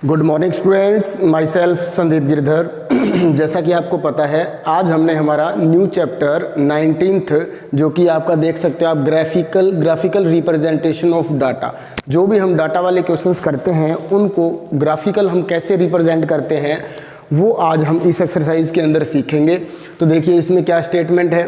Good morning students, my self Sandeep Girdhar. जैसा कि आपको पता है, आज हमने हमारा न्यू चैप्टर 19th जो कि आपका देख सकते हो आप ग्राफिकल रिप्रेजेंटेशन ऑफ डाटा। जो भी हम डाटा वाले क्वेश्चंस करते हैं उनको ग्राफिकल हम कैसे रिप्रेजेंट करते हैं वो आज हम इस एक्सरसाइज के अंदर सीखेंगे। तो देखिए इसमें क्या स्टेटमेंट है।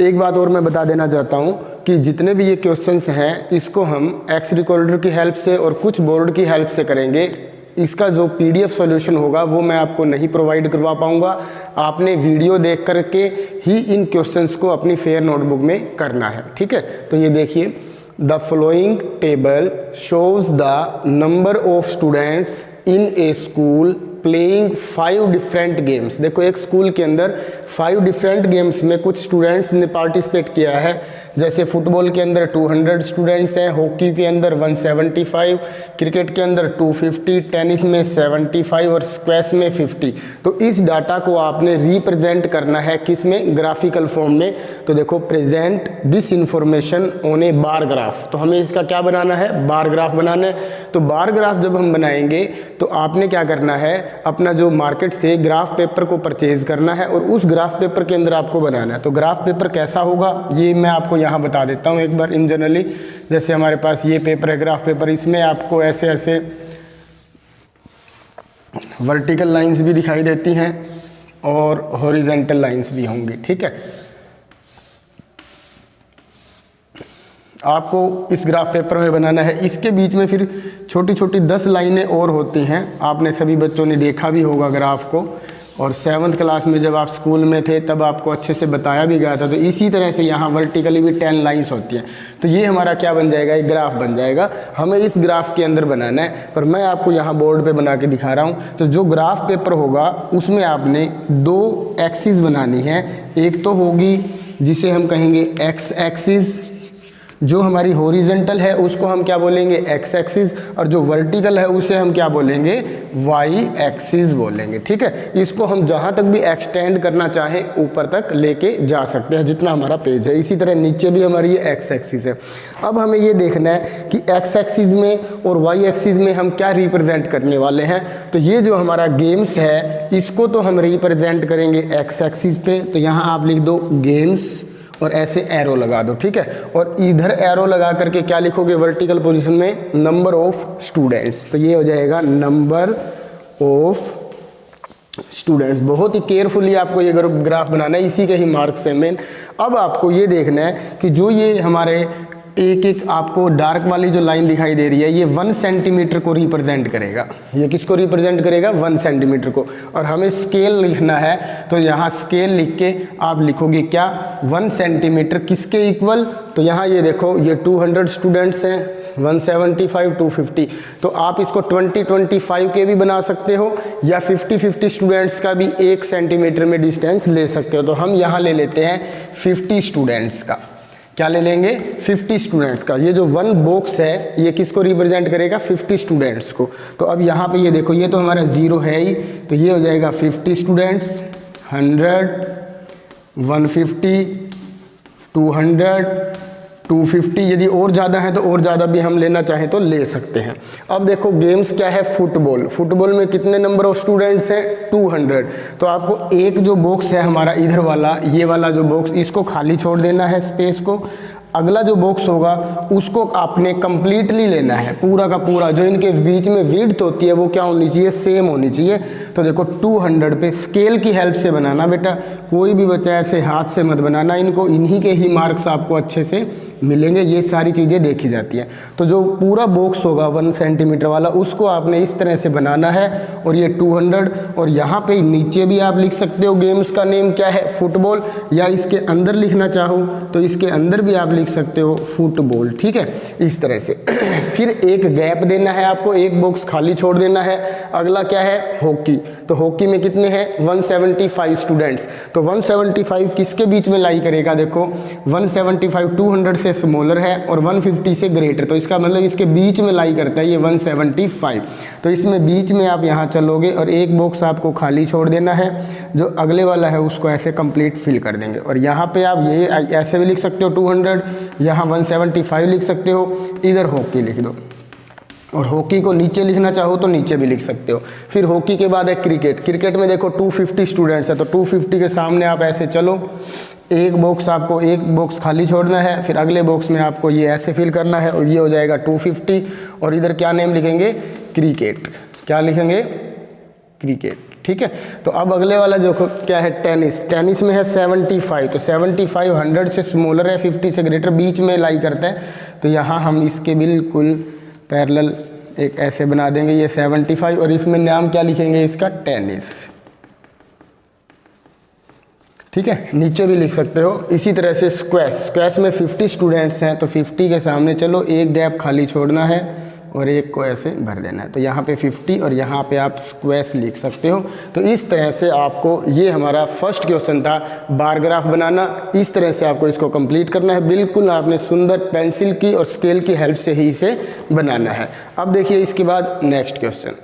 एक बात और मैं बता देना चाहता हूँ कि जितने भी ये क्वेश्चंस हैं इसको हम एक्स रिकॉर्डर की हेल्प से और कुछ बोर्ड की हेल्प से करेंगे। इसका जो पीडीएफ सॉल्यूशन होगा वो मैं आपको नहीं प्रोवाइड करवा पाऊंगा। आपने वीडियो देख करके ही इन क्वेश्चंस को अपनी फेयर नोटबुक में करना है, ठीक है। तो ये देखिए, the following table shows the number of students in A school playing 5 different games. देखो एक स्कूल के अंदर 5 डिफरेंट गेम्स में कुछ स्टूडेंट्स ने पार्टिसिपेट किया है। जैसे फुटबॉल के अंदर 200 स्टूडेंट्स हैं, हॉकी के अंदर 175, क्रिकेट के अंदर 250, टेनिस में 75 और स्क्वैश में 50। तो इस डाटा को आपने रिप्रेजेंट करना है किस में, ग्राफिकल फॉर्म में। तो देखो, present this information on A bar graph. तो हमें इसका क्या बनाना है, बार ग्राफ बनाना है। तो बार ग्राफ जब हम बनाएंगे तो आपने क्या करना है, अपना जो मार्केट से ग्राफ पेपर को परचेज करना है और उस ग्राफ पेपर के अंदर आपको बनाना है। तो ग्राफ पेपर कैसा होगा ये मैं आपको यहाँ बता देता हूँ एक बार इन जनरली। जैसे हमारे पास ये पेपर है ग्राफ पेपर, इसमें आपको ऐसे ऐसे वर्टिकल लाइंस भी दिखाई देती हैं और हॉरिजॉन्टल लाइंस भी होंगी, ठीक है। आपको इस ग्राफ पेपर में बनाना है। इसके बीच में फिर छोटी छोटी 10 लाइनें और होती हैं। आपने सभी बच्चों ने देखा भी होगा ग्राफ को, और 7th क्लास में जब आप स्कूल में थे तब आपको अच्छे से बताया भी गया था। तो इसी तरह से यहाँ वर्टिकली भी 10 लाइंस होती हैं। तो ये हमारा क्या बन जाएगा, एक ग्राफ बन जाएगा। हमें इस ग्राफ के अंदर बनाना है, पर मैं आपको यहाँ बोर्ड पे बना के दिखा रहा हूँ। तो जो ग्राफ पेपर होगा उसमें आपने 2 एक्सिस बनानी है। एक तो होगी जिसे हम कहेंगे एक्स एक्सिस, जो हमारी हॉरिजॉन्टल है उसको हम क्या बोलेंगे, एक्स एक्सिस, और जो वर्टिकल है उसे हम क्या बोलेंगे, वाई एक्सिस बोलेंगे, ठीक है। इसको हम जहाँ तक भी एक्सटेंड करना चाहें ऊपर तक लेके जा सकते हैं जितना हमारा पेज है। इसी तरह नीचे भी हमारी ये एक्स एक्सिस है। अब हमें ये देखना है कि एक्स एक्सिस में और वाई एक्सिस में हम क्या रिप्रेजेंट करने वाले हैं। तो ये जो हमारा गेम्स है इसको तो हम रिप्रेजेंट करेंगे एक्स एक्सिस पे। तो यहाँ आप लिख दो गेम्स और ऐसे एरो लगा दो, ठीक है। और इधर एरो लगा करके क्या लिखोगे वर्टिकल पोजीशन में, नंबर ऑफ स्टूडेंट्स। तो ये हो जाएगा नंबर ऑफ स्टूडेंट्स। बहुत ही केयरफुली आपको ये ग्राफ बनाना है, इसी के ही मार्क्स है मेन। अब आपको ये देखना है कि जो ये हमारे एक आपको डार्क वाली जो लाइन दिखाई दे रही है ये 1 सेंटीमीटर को रिप्रेजेंट करेगा। ये किसको रिप्रेजेंट करेगा, 1 सेंटीमीटर को। और हमें स्केल लिखना है, तो यहाँ स्केल लिख के आप लिखोगे क्या, 1 सेंटीमीटर किसके इक्वल। तो यहाँ ये देखो, ये 200 स्टूडेंट्स हैं, 175, 250। तो आप इसको 20-25 के भी बना सकते हो या 50-50 स्टूडेंट्स का भी 1 सेंटीमीटर में डिस्टेंस ले सकते हो। तो हम यहाँ ले लेते हैं 50 स्टूडेंट्स का। क्या ले लेंगे, 50 स्टूडेंट्स का। ये जो 1 बॉक्स है ये किसको रिप्रेजेंट करेगा, 50 स्टूडेंट्स को। तो अब यहाँ पे ये देखो, ये तो हमारा 0 है ही, तो ये हो जाएगा 50 स्टूडेंट्स, 100, 150, 200, 250। यदि और ज़्यादा है तो और ज़्यादा भी हम लेना चाहें तो ले सकते हैं। अब देखो गेम्स क्या है, फुटबॉल। फुटबॉल में कितने नंबर ऑफ स्टूडेंट्स हैं, 200। तो आपको एक जो बॉक्स है हमारा इधर वाला, ये वाला जो बॉक्स, इसको खाली छोड़ देना है स्पेस को। अगला जो बॉक्स होगा उसको आपने कंप्लीटली लेना है, पूरा का पूरा। जो इनके बीच में विड्थ होती है वो क्या होनी चाहिए, सेम होनी चाहिए। तो देखो 200 पे स्केल की हेल्प से बनाना बेटा, कोई भी बच्चा ऐसे हाथ से मत बनाना इनको, इन्हीं के ही मार्क्स आपको अच्छे से मिलेंगे। ये सारी चीज़ें देखी जाती हैं। तो जो पूरा बॉक्स होगा 1 सेंटीमीटर वाला उसको आपने इस तरह से बनाना है। और ये 200, और यहाँ पे नीचे भी आप लिख सकते हो गेम्स का नेम क्या है, फुटबॉल, या इसके अंदर लिखना चाहो तो इसके अंदर भी आप लिख सकते हो फुटबॉल, ठीक है, इस तरह से। फिर एक गैप देना है आपको, एक बॉक्स खाली छोड़ देना है। अगला क्या है, हॉकी। तो हॉकी में कितने हैं, 175 स्टूडेंट्स। तो 175 किसके बीच में लाई करेगा, देखो 175 200 से स्मॉलर है और 150 से ग्रेटर। तो इसका मतलब इसके बीच में लाई करता है ये 175। तो इसमें बीच में आप यहाँ चलोगे और एक बॉक्स आपको खाली छोड़ देना है। जो अगले वाला है उसको ऐसे कंप्लीट फिल कर देंगे। और यहाँ पे आप ये ऐसे भी लिख सकते हो 200, यहाँ 175 लिख सकते हो, इधर हॉकी लिख दो। और हॉकी को नीचे लिखना चाहो तो नीचे भी लिख सकते हो। फिर हॉकी के बाद है क्रिकेट। क्रिकेट में देखो 250 स्टूडेंट्स है, तो 250 के सामने आप ऐसे चलो, एक बॉक्स खाली छोड़ना है, फिर अगले बॉक्स में आपको ये ऐसे फिल करना है और ये हो जाएगा 250। और इधर क्या नेम लिखेंगे, क्रिकेट। क्या लिखेंगे, क्रिकेट। ठीक है, तो अब अगले वाला जो क्या है, टेनिस। टेनिस में है 75, तो 75 100 से स्मॉलर है, 50 से ग्रेटर, बीच में लाई करता है। तो यहाँ हम इसके बिल्कुल पैरेलल एक ऐसे बना देंगे, ये 75, और इसमें नाम क्या लिखेंगे इसका, टेनिस। ठीक है, नीचे भी लिख सकते हो। इसी तरह से स्क्वैश। स्क्वैश में 50 स्टूडेंट्स हैं, तो 50 के सामने चलो एक गैप खाली छोड़ना है और एक को ऐसे भर देना है, तो यहाँ पे 50 और यहाँ पे आप स्क्वैश लिख सकते हो। तो इस तरह से आपको, ये हमारा फर्स्ट क्वेश्चन था, बार ग्राफ बनाना। इस तरह से आपको इसको कंप्लीट करना है। बिल्कुल आपने सुंदर पेंसिल की और स्केल की हेल्प से ही इसे बनाना है। अब देखिए इसके बाद नेक्स्ट क्वेश्चन।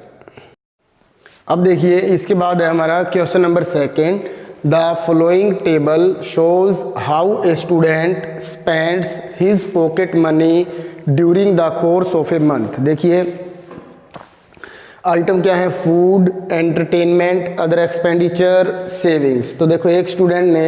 अब देखिए इसके बाद है हमारा question number 2। The following table shows how a student spends his pocket money during the course of a month. देखिए आइटम क्या है, food, entertainment, other expenditure, savings. तो देखो एक स्टूडेंट ने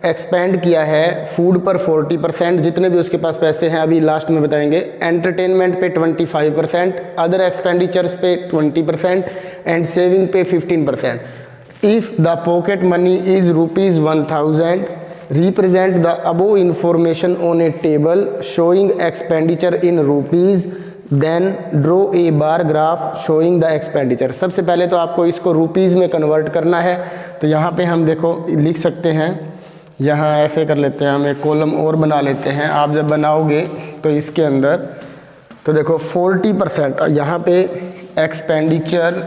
एक्सपेंड किया है फूड पर 40%, जितने भी उसके पास पैसे हैं अभी लास्ट में बताएंगे, एंटरटेनमेंट पे 25%, अदर एक्सपेंडिचर्स पे 20% एंड सेविंग पे 15%। If the pocket money is ₹1000, represent the above information on a table showing expenditure in rupees, then draw a bar graph showing the expenditure। सबसे पहले तो आपको इसको रुपीज़ में कन्वर्ट करना है। तो यहाँ पे हम देखो लिख सकते हैं, यहाँ ऐसे कर लेते हैं, हम एक कॉलम और बना लेते हैं। आप जब बनाओगे तो इसके अंदर तो देखो 40%, और यहाँ पे एक्सपेंडिचर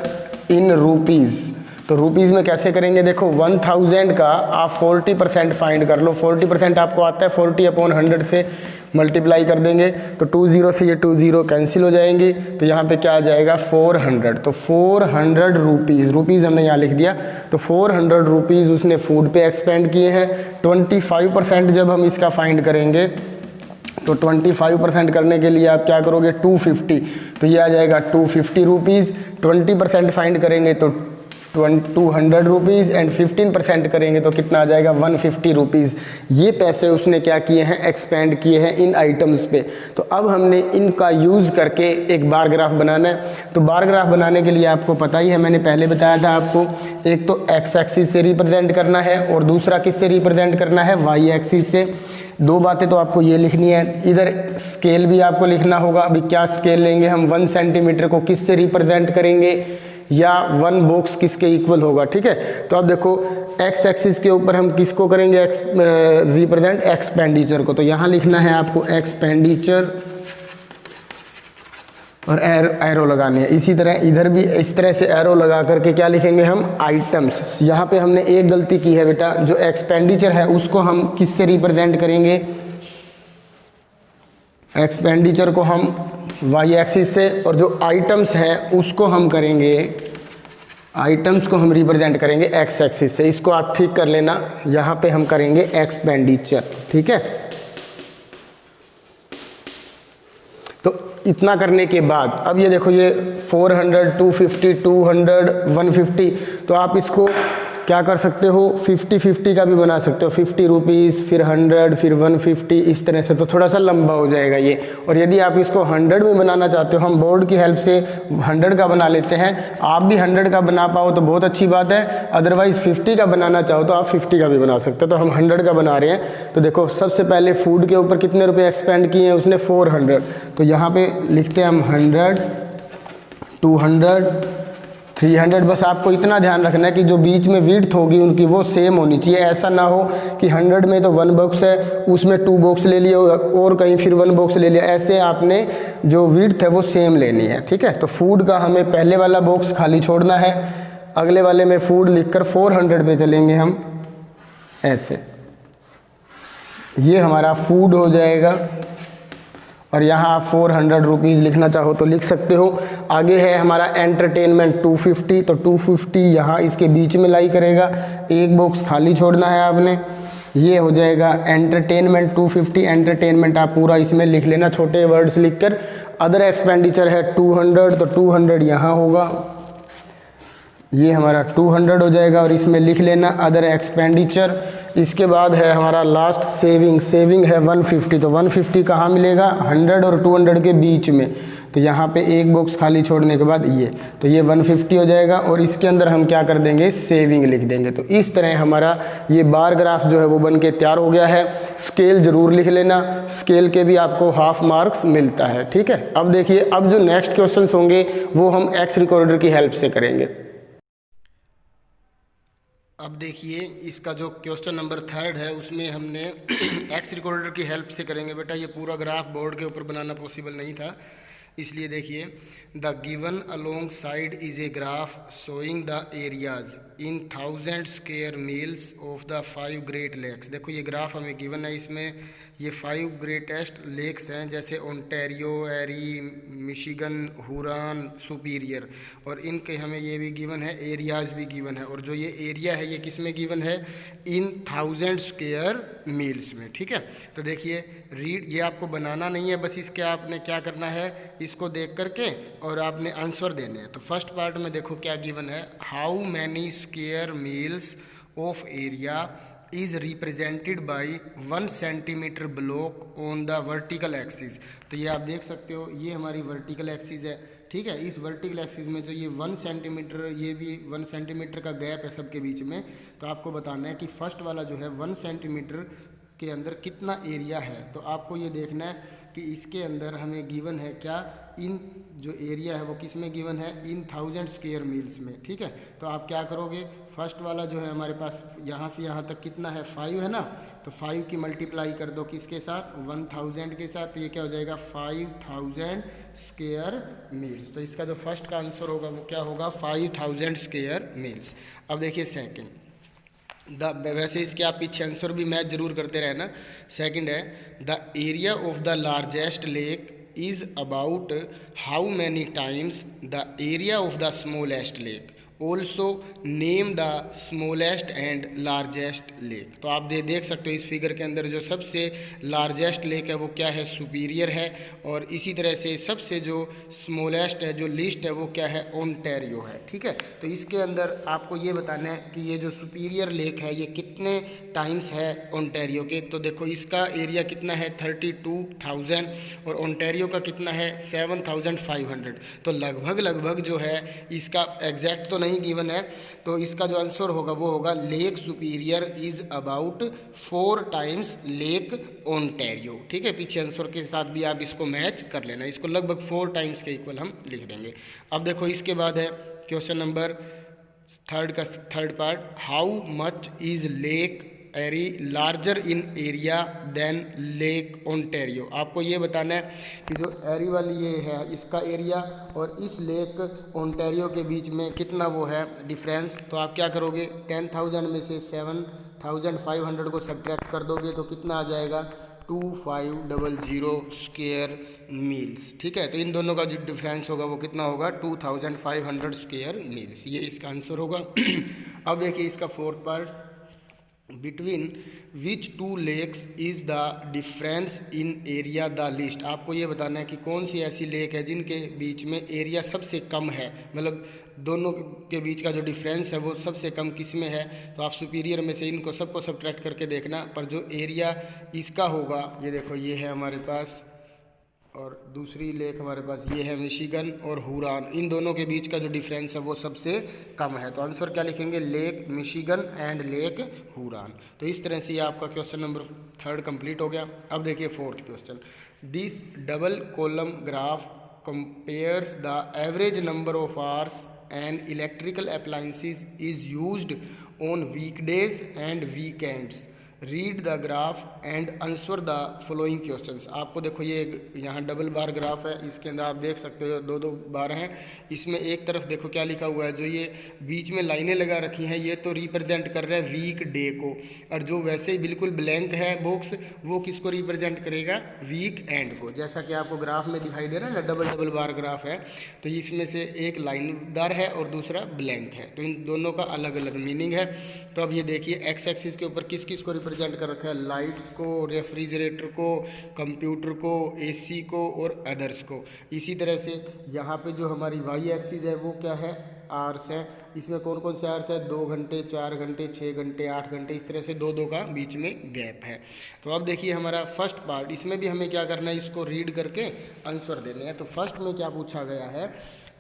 इन रुपीज़। तो रुपीज़ में कैसे करेंगे, देखो 1000 का आप 40% फाइंड कर लो। 40% आपको आता है, 40/100 से मल्टीप्लाई कर देंगे तो 20 से ये 20 कैंसिल हो जाएंगे। तो यहाँ पे क्या आ जाएगा, 400। तो 400 रुपीज़, रुपीज़ हमने यहाँ लिख दिया। तो 400 रुपीज़ उसने फूड पे एक्सपेंड किए हैं। 25% जब हम इसका फाइंड करेंगे तो 25% करने के लिए आप क्या करोगे, 250। तो ये आ जाएगा 250 रुपीज़। 20% फाइंड करेंगे तो 200 रुपीज़ एंड 15% करेंगे तो कितना आ जाएगा, 150 रुपीज़। ये पैसे उसने क्या किए हैं, एक्सपेंड किए हैं इन आइटम्स पे। तो अब हमने इनका यूज़ करके एक बार ग्राफ बनाना है। तो बार ग्राफ बनाने के लिए आपको पता ही है, मैंने पहले बताया था आपको, एक तो एक्स एक्सिस से रिप्रेजेंट करना है और दूसरा किससे रिप्रेजेंट करना है, वाई एक्सिस से। दो बातें तो आपको ये लिखनी है। इधर स्केल भी आपको लिखना होगा। अभी क्या स्केल लेंगे हम, 1 सेंटीमीटर को किससे रिप्रेजेंट करेंगे या 1 बॉक्स किसके इक्वल होगा। ठीक है, तो अब देखो एक्स एक्सिस के ऊपर हम किसको करेंगे, रिप्रेजेंट एक्सपेंडिचर को। तो यहाँ लिखना है आपको एक्सपेंडिचर और एरो लगानी है। इसी तरह इधर भी इस तरह से एरो लगा करके क्या लिखेंगे हम, आइटम्स। यहाँ पे हमने एक गलती की है बेटा, जो एक्सपेंडिचर है उसको हम किससे रिप्रेजेंट करेंगे, एक्सपेंडिचर को हम वाई एक्सिस से, और जो आइटम्स हैं उसको हम करेंगे, आइटम्स को हम रिप्रेजेंट करेंगे एक्स एक्सिस से। इसको आप ठीक कर लेना, यहाँ पे हम करेंगे एक्सपेंडिचर। ठीक है, तो इतना करने के बाद अब ये देखो, ये 400, 250, 200, 150, तो आप इसको क्या कर सकते हो, 50-50 का भी बना सकते हो। 50 रुपीज़, फिर 100, फिर 150, इस तरह से। तो थोड़ा सा लंबा हो जाएगा ये। और यदि आप इसको 100 में बनाना चाहते हो, हम बोर्ड की हेल्प से 100 का बना लेते हैं। आप भी 100 का बना पाओ तो बहुत अच्छी बात है, अदरवाइज़ 50 का बनाना चाहो तो आप 50 का भी बना सकते हो। तो हम 100 का बना रहे हैं। तो देखो सबसे पहले फूड के ऊपर कितने रुपये एक्सपेंड किए हैं उसने, 400। तो यहाँ पर लिखते हैं हम 100, 200, 300। बस आपको इतना ध्यान रखना है कि जो बीच में विड्थ होगी उनकी वो सेम होनी चाहिए। ऐसा ना हो कि 100 में तो 1 बॉक्स है, उसमें 2 बॉक्स ले लिए और कहीं फिर 1 बॉक्स ले लिया। ऐसे आपने जो विड्थ है वो सेम लेनी है। ठीक है, तो फूड का हमें पहले वाला बॉक्स खाली छोड़ना है, अगले वाले में फूड लिखकर 400 पे चलेंगे हम ऐसे। ये हमारा फूड हो जाएगा और यहाँ आप 400 रुपीज़ लिखना चाहो तो लिख सकते हो। आगे है हमारा एंटरटेनमेंट 250, तो 250 यहाँ इसके बीच में लाई करेगा, एक बॉक्स खाली छोड़ना है आपने। ये हो जाएगा एंटरटेनमेंट 250। एंटरटेनमेंट आप पूरा इसमें लिख लेना छोटे वर्ड्स लिखकर। अदर एक्सपेंडिचर है 200, तो 200 यहाँ होगा, ये हमारा 200 हो जाएगा और इसमें लिख लेना अदर एक्सपेंडिचर। इसके बाद है हमारा लास्ट सेविंग। सेविंग है 150, तो 150 कहाँ मिलेगा, 100 और 200 के बीच में, तो यहाँ पे एक बॉक्स खाली छोड़ने के बाद ये, तो ये 150 हो जाएगा और इसके अंदर हम क्या कर देंगे, सेविंग लिख देंगे। तो इस तरह हमारा ये बार ग्राफ जो है वो बन के तैयार हो गया है। स्केल जरूर लिख लेना, स्केल के भी आपको हाफ मार्क्स मिलता है, ठीक है। अब देखिए, अब जो नेक्स्ट क्वेश्चन होंगे वो हम एक्स रिकॉर्डर की हेल्प से करेंगे। अब देखिए, इसका जो क्वेश्चन नंबर 3 है उसमें हमने एक्स रिकॉर्डर की हेल्प से करेंगे। बेटा ये पूरा ग्राफ बोर्ड के ऊपर बनाना पॉसिबल नहीं था, इसलिए देखिए, the given alongside is a graph showing the areas in 1000 square miles of the 5 great lakes. देखो ये ग्राफ हमें गिवन है, इसमें ये 5 ग्रेटेस्ट लेक्स हैं, जैसे ओंटारियो, एरी, मिशिगन, हुरान, सुपीरियर, और इनके हमें ये भी गिवन है, एरियाज भी गिवन है। और जो ये एरिया है ये किस में गिवन है, इन 1000 स्क्वायर मील्स में, ठीक है। तो देखिए, रीड, ये आपको बनाना नहीं है, बस इसके आपने क्या करना है, इसको देख करके और आपने आंसर देने हैं। तो फर्स्ट पार्ट में देखो क्या गिवन है, how many square miles of area is represented by 1 centimetre block on the vertical axis. तो ये आप देख सकते हो, ये हमारी वर्टिकल एक्सिस है, ठीक है। इस वर्टिकल एक्सिस में जो ये 1 सेंटीमीटर, ये भी 1 सेंटीमीटर का गैप है सबके बीच में। तो आपको बताना है कि फर्स्ट वाला जो है 1 सेंटीमीटर के अंदर कितना एरिया है। तो आपको ये देखना है कि इसके अंदर हमें गिवन है क्या, इन जो एरिया है वो किस में गिवन है, इन 1000 स्क्वायर मील्स में, ठीक है। तो आप क्या करोगे, फर्स्ट वाला जो है हमारे पास यहाँ से यहाँ तक कितना है, 5 है ना, तो 5 की मल्टीप्लाई कर दो किसके साथ, 1000 के साथ, तो ये क्या हो जाएगा 5000 स्क्वायर मील्स। तो इसका जो फर्स्ट का आंसर होगा वो क्या होगा, 5000 स्क्वायर मील्स। अब देखिए सेकेंड, वैसे इसके आप पीछे आंसर भी मैच जरूर करते रहना। सेकंड है, the area of the largest lake is about how many times the area of the smallest lake, also name the smallest and largest lake. तो आप देख सकते हो इस फिगर के अंदर जो सबसे लार्जेस्ट लेक है वो क्या है, सुपीरियर है, और इसी तरह से सबसे जो स्मॉलेस्ट है, जो लीस्ट है, वो क्या है, ओंटारियो है, ठीक है। तो इसके अंदर आपको ये बताना है कि ये जो सुपीरियर लेक है ये कितने टाइम्स है ओंटारियो के। तो देखो इसका एरिया कितना है, 32,000, और ओंटारियो का कितना है, 7,500। तो लगभग जो है, इसका एग्जैक्ट तो नहीं गिवन है, तो इसका जो आंसर होगा वो होगा lake superior is about 4 times lake Ontario, ठीक है। पीछे आंसर के साथ भी आप इसको मैच कर लेना, इसको लगभग 4 टाइम्स के इक्वल हम लिख देंगे। अब देखो इसके बाद है क्वेश्चन नंबर 3 का third part, how much is Lake Erie larger in area than Lake Ontario. आपको ये बताना है कि जो एरी वाली ये है इसका एरिया और इस लेक ओंटारियो के बीच में कितना वो है डिफरेंस। तो आप क्या करोगे, 10,000 में से 7,500 को सब्ट्रैक्ट कर दोगे तो कितना आ जाएगा, 2500 स्क्वायर मील्स, ठीक है। तो इन दोनों का जो डिफरेंस होगा वो कितना होगा, 2500 स्क्वायर मील्स, ये इसका आंसर होगा। अब देखिए इसका fourth part, between which 2 lakes is the difference in area the least. आपको ये बताना है कि कौन सी ऐसी लेक है जिनके बीच में एरिया सबसे कम है, मतलब दोनों के बीच का जो डिफरेंस है वो सबसे कम किस में है। तो आप सुपीरियर में से इनको सबको सब्ट्रैक्ट करके देखना, पर जो एरिया इसका होगा, ये देखो ये है हमारे पास, और दूसरी लेक हमारे पास ये है मिशिगन और हुरान, इन दोनों के बीच का जो डिफरेंस है वो सबसे कम है। तो आंसर क्या लिखेंगे, लेक मिशिगन एंड लेक हुरान। तो इस तरह से ये आपका क्वेश्चन नंबर 3 कंप्लीट हो गया। अब देखिए fourth question, this double column graph compares the average number of hours and electrical appliances is used on weekdays and weekends, read the graph and answer the following questions. आपको देखो ये यहाँ double bar graph है, इसके अंदर आप देख सकते हो 2-2 बार हैं। इसमें एक तरफ देखो क्या लिखा हुआ है, जो ये बीच में लाइनें लगा रखी हैं ये तो रिप्रेजेंट कर रहा है वीक डे को, और जो वैसे ही बिल्कुल ब्लैंक है बॉक्स वो किसको रिप्रेजेंट करेगा, वीक एंड को। जैसा कि आपको ग्राफ में दिखाई दे रहा है ना, डबल बार ग्राफ है, तो इसमें से एक लाइनदार है और दूसरा ब्लैंक है, तो इन दोनों का अलग अलग मीनिंग है। तो अब ये देखिए एक्स एक्सिस के ऊपर किस किस को रिप्रेजेंट कर रखा है लाइट्स को, रेफ्रिजरेटर को, कंप्यूटर को, एसी को और अदर्स को। इसी तरह से यहाँ पे जो हमारी वाई एक्सिस है वो क्या है, आवर्स है। इसमें कौन कौन से आवर्स है, 2 घंटे, 4 घंटे, 6 घंटे, 8 घंटे, इस तरह से दो दो का बीच में गैप है। तो अब देखिए हमारा फर्स्ट पार्ट, इसमें भी हमें क्या करना है, इसको रीड करके आंसर देने हैं। तो फर्स्ट में क्या पूछा गया है,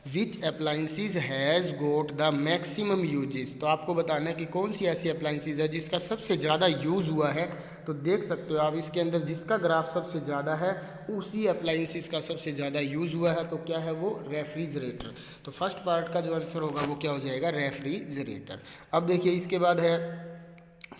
which appliances has got the maximum uses. तो आपको बताना है कि कौन सी ऐसी अप्लाइंसिस है जिसका सबसे ज़्यादा यूज़ हुआ है। तो देख सकते हो आप इसके अंदर जिसका ग्राफ सबसे ज़्यादा है उसी अप्लाइंसिस का सबसे ज़्यादा यूज़ हुआ है। तो क्या है वो, रेफ्रिजरेटर। तो फर्स्ट पार्ट का जो आंसर होगा वो क्या हो जाएगा, रेफ्रिजरेटर। अब देखिए इसके बाद है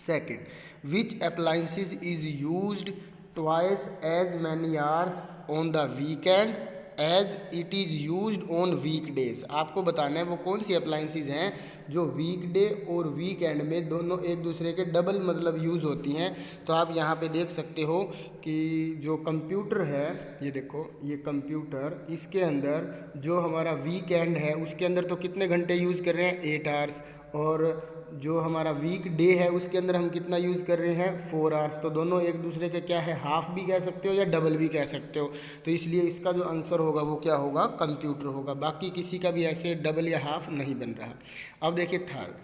second, which appliances is used twice as many hours on the weekend as it is used on weekdays. आपको बताना है वो कौन सी अप्लाइंसिस हैं जो वीकडे और वीकेंड में दोनों एक दूसरे के डबल मतलब यूज़ होती हैं। तो आप यहाँ पे देख सकते हो कि जो कंप्यूटर है, ये देखो ये कंप्यूटर, इसके अंदर जो हमारा वीकेंड है उसके अंदर तो कितने घंटे यूज़ कर रहे हैं, 8 आवर्स। और जो हमारा वीक डे है उसके अंदर हम कितना यूज़ कर रहे हैं, 4 आवर्स। तो दोनों एक दूसरे के क्या है, हाफ भी कह सकते हो या डबल भी कह सकते हो। तो इसलिए इसका जो आंसर होगा वो क्या होगा, कंप्यूटर होगा। बाकी किसी का भी ऐसे डबल या हाफ नहीं बन रहा। अब देखिए third,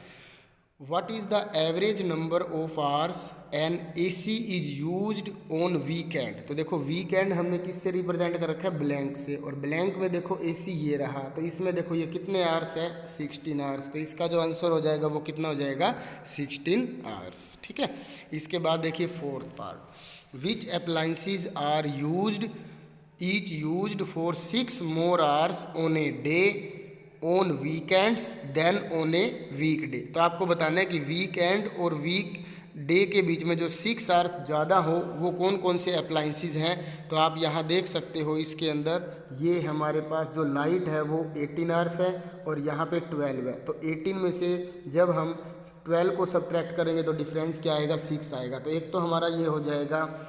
what is the average number of hours an AC is used on weekend. तो देखो वीकेंड हमने किससे रिप्रेजेंट कर रखा है, ब्लैंक से। और ब्लैंक में देखो AC ये रहा, तो इसमें देखो ये कितने आवर्स है, 16 आवर्स। तो इसका जो आंसर हो जाएगा वो कितना हो जाएगा, 16 आवर्स। ठीक है। इसके बाद देखिए fourth part, which appliances are used each used for 6 more hours on a day on weekends than on a weekday. तो आपको बताना है कि वीकेंड और वीक डे के बीच में जो 6 आवर्स ज़्यादा हो वो कौन कौन से अप्लाइंसिस हैं। तो आप यहाँ देख सकते हो इसके अंदर ये हमारे पास जो लाइट है वो 18 आवर्स है और यहाँ पे 12 है। तो 18 में से जब हम 12 को सब्ट्रैक्ट करेंगे तो डिफरेंस क्या आएगा, 6 आएगा। तो एक तो हमारा ये हो जाएगा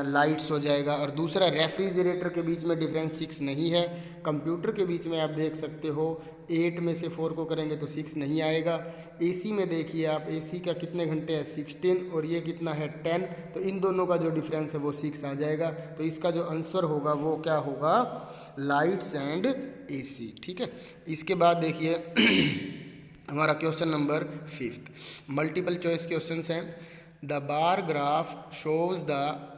लाइट्स हो जाएगा, और दूसरा रेफ्रिजरेटर के बीच में डिफरेंस 6 नहीं है। कंप्यूटर के बीच में आप देख सकते हो 8 में से 4 को करेंगे तो 6 नहीं आएगा। AC में देखिए आप, AC का कितने घंटे है, 16, और ये कितना है, 10। तो इन दोनों का जो डिफरेंस है वो 6 आ जाएगा। तो इसका जो आंसर होगा वो क्या होगा, लाइट्स एंड AC। ठीक है। इसके बाद देखिए हमारा question number 5th, multiple choice questions हैं। The bar graph shows the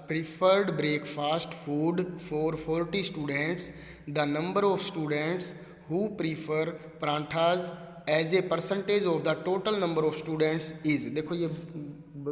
preferred breakfast food for 40 students. The number of students who prefer parathas as a percentage of the total number of students is. देखो ये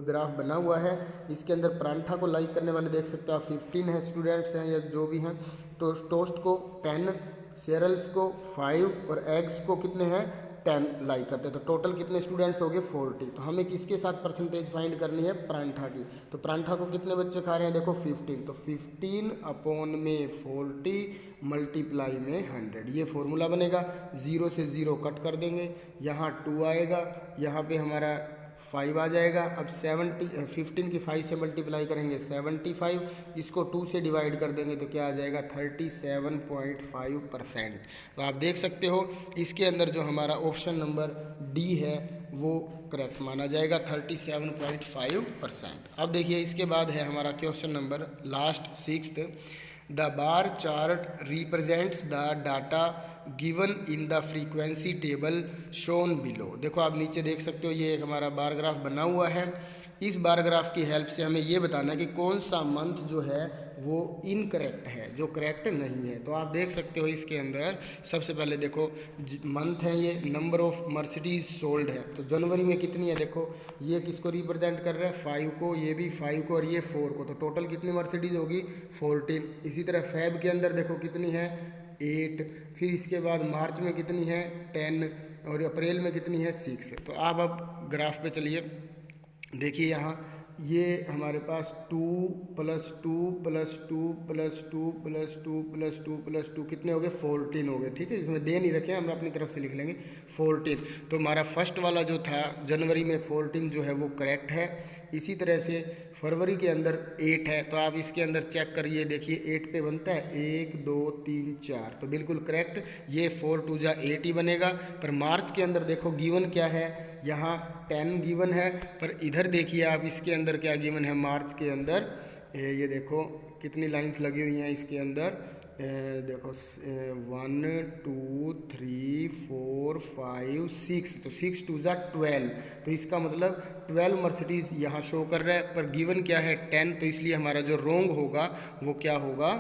graph बना हुआ है, इसके अंदर परांठा को like करने वाले देख सकते हो आप 15 है स्टूडेंट्स हैं या जो भी हैं। तो टोस्ट को 10, सेरल्स को 5 और एग्स को कितने हैं, 10 लाइक करते हैं। तो टोटल कितने स्टूडेंट्स हो गए, 40। तो हमें किसके साथ परसेंटेज फाइंड करनी है, परांठा की। तो परांठा को कितने बच्चे खा रहे हैं, देखो 15। तो 15 अपॉन में 40 मल्टीप्लाई में 100, ये फॉर्मूला बनेगा। 0 से 0 कट कर देंगे, यहाँ 2 आएगा, यहाँ पे हमारा 5 आ जाएगा। अब 15 की 5 से मल्टीप्लाई करेंगे 75, इसको 2 से डिवाइड कर देंगे तो क्या आ जाएगा, 37.5%। तो आप देख सकते हो इसके अंदर जो हमारा ऑप्शन नंबर D है वो करेक्ट माना जाएगा, 37.5%। अब देखिए इसके बाद है हमारा question number last 6th, the bar chart represents the data given in the frequency table shown below. देखो आप नीचे देख सकते हो ये एक हमारा बार ग्राफ बना हुआ है। इस बार ग्राफ की हेल्प से हमें ये बताना है कि कौन सा मंथ जो है वो इनकरेक्ट है, जो करेक्ट नहीं है। तो आप देख सकते हो इसके अंदर सबसे पहले देखो मंथ है ये, नंबर ऑफ मर्सिडीज सोल्ड है। तो जनवरी में कितनी है, देखो ये किसको रिप्रेजेंट कर रहा है, 5 को, ये भी 5 को और ये 4 को। तो टोटल कितनी मर्सिडीज होगी, 14। इसी तरह फेब के अंदर देखो कितनी है, 8। फिर इसके बाद मार्च में कितनी है, 10, और अप्रैल में कितनी है, 6। तो आप अब ग्राफ पे चलिए, देखिए यहाँ ये हमारे पास 2 + 2 + 2 + 2 + 2 + 2 + 2 कितने हो गए, 14 हो गए। ठीक है, इसमें दे नहीं रखे, हम अपनी तरफ से लिख लेंगे 14। तो हमारा फर्स्ट वाला जो था जनवरी में 14 जो है वो करेक्ट है। इसी तरह से फरवरी के अंदर 8 है, तो आप इसके अंदर चेक करिए, देखिए 8 पे बनता है 1 2 3 4, तो बिल्कुल करेक्ट, ये 4 2 जा 8 ही बनेगा। पर मार्च के अंदर देखो गिवन क्या है, यहाँ 10 गिवन है, पर इधर देखिए आप इसके अंदर क्या गिवन है मार्च के अंदर, ये देखो कितनी लाइंस लगी हुई हैं इसके अंदर, देखो 1 2 3 4 5 6, तो 6 2 जा 12, तो इसका मतलब 12 मर्सिडीज़ यहाँ शो कर रहा है, पर गिवन क्या है 10, तो इसलिए हमारा जो रोंग होगा वो क्या होगा,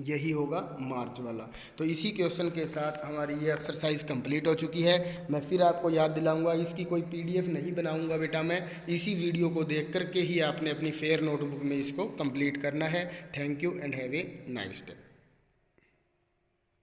यही होगा मार्च वाला। तो इसी क्वेश्चन के साथ हमारी ये एक्सरसाइज कंप्लीट हो चुकी है। मैं फिर आपको याद दिलाऊंगा, इसकी कोई पीडीएफ नहीं बनाऊंगा बेटा, मैं इसी वीडियो को देख करके ही आपने अपनी फेयर नोटबुक में इसको कंप्लीट करना है। Thank you and have a nice day.